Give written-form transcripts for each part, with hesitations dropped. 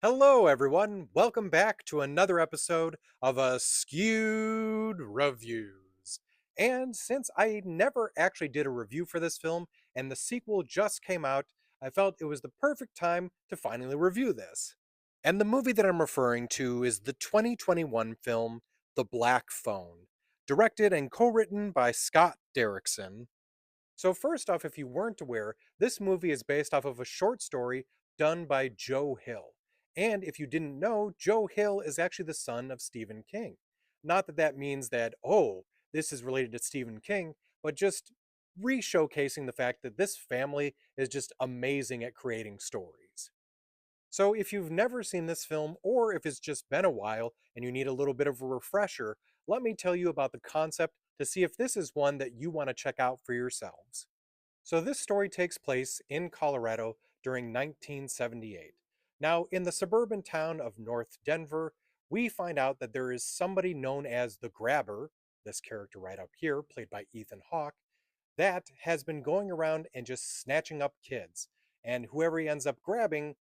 Hello, everyone. Welcome back to another episode of Askewed Reviews. And since I never actually did a review for this film and the sequel just came out, I felt it was the perfect time to finally review this. And the movie that I'm referring to is the 2021 film The Black Phone, directed and co written by Scott Derrickson. So, first off, if you weren't aware, this movie is based off of a short story done by Joe Hill. And if you didn't know, Joe Hill is actually the son of Stephen King. Not that that means that, oh, this is related to Stephen King, but just re showcasing the fact that this family is just amazing at creating stories. So, if you've never seen this film, or if it's just been a while and you need a little bit of a refresher, let me tell you about the concept to see if this is one that you want to check out for yourselves. So, this story takes place in Colorado during 1978. Now, in the suburban town of North Denver, we find out that there is somebody known as the Grabber, this character right up here, played by Ethan Hawke, that has been going around and just snatching up kids. And whoever he ends up grabbing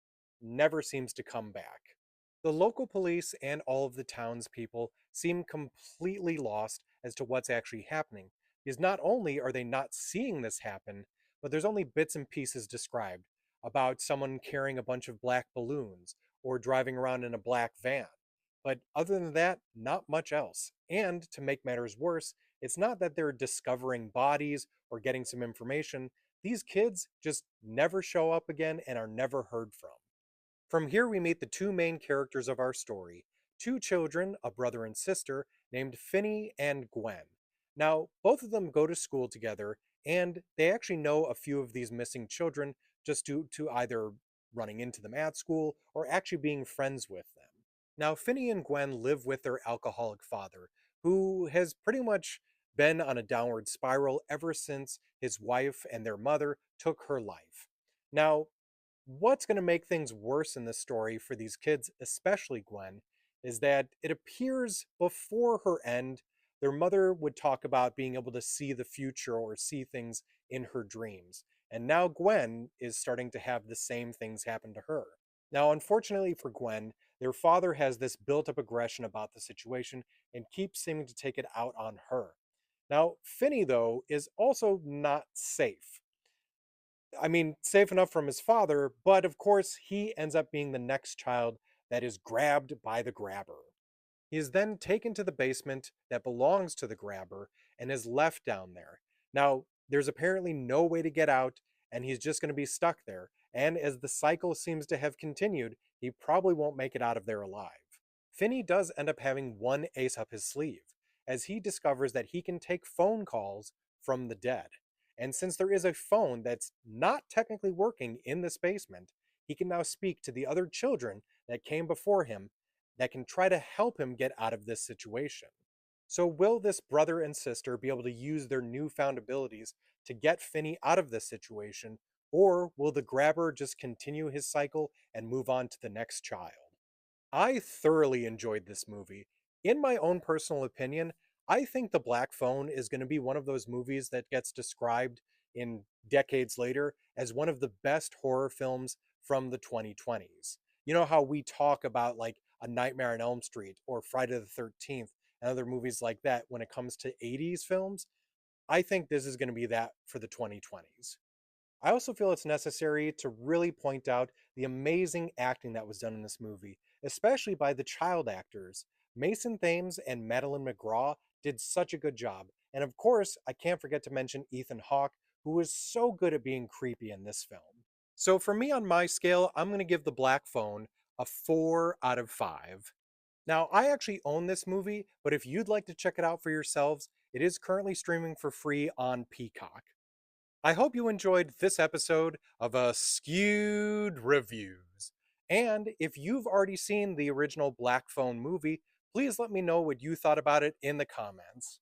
never seems to come back. The local police and all of the townspeople seem completely lost as to what's actually happening, because not only are they not seeing this happen, but there's only bits and pieces described about someone carrying a bunch of black balloons or driving around in a black van. But other than that, not much else. And to make matters worse, it's not that they're discovering bodies or getting some information. These kids just never show up again and are never heard from. From here, we meet the two main characters of our story, two children, a brother and sister, named Finney and Gwen. Now, both of them go to school together, and they actually know a few of these missing children just due to either running into them at school or actually being friends with them. Now, Finney and Gwen live with their alcoholic father, who has pretty much been on a downward spiral ever since his wife and their mother took her life. Now, what's going to make things worse in this story for these kids, especially Gwen, is that it appears before her end, their mother would talk about being able to see the future or see things in her dreams. And now Gwen is starting to have the same things happen to her. Now, unfortunately for Gwen, their father has this built up aggression about the situation and keeps seeming to take it out on her. Now, Finney, though, is also not safe. I mean, safe enough from his father, but of course, he ends up being the next child that is grabbed by the grabber. He is then taken to the basement that belongs to the grabber and is left down there. Now, there's apparently no way to get out, and he's just going to be stuck there. And as the cycle seems to have continued, he probably won't make it out of there alive. Finney does end up having one ace up his sleeve, as he discovers that he can take phone calls from the dead. And since there is a phone that's not technically working in this basement, he can now speak to the other children that came before him that can try to help him get out of this situation. So, will this brother and sister be able to use their newfound abilities to get Finney out of this situation, or will the grabber just continue his cycle and move on to the next child? I thoroughly enjoyed this movie. In my own personal opinion, I think The Black Phone is going to be one of those movies that gets described in decades later as one of the best horror films from the 2020s. You know how we talk about like A Nightmare on Elm Street or Friday the 13th and other movies like that when it comes to 80s films? I think this is going to be that for the 2020s. I also feel it's necessary to really point out the amazing acting that was done in this movie, especially by the child actors. Mason Thames and Madeline McGraw did such a good job. And of course, I can't forget to mention Ethan Hawke, who was so good at being creepy in this film. So for me on my scale, I'm going to give The Black Phone a 4 out of 5. Now, I actually own this movie, but if you'd like to check it out for yourselves, it is currently streaming for free on Peacock. I hope you enjoyed this episode of Skewed Reviews. And if you've already seen the original Black Phone movie, please let me know what you thought about it in the comments.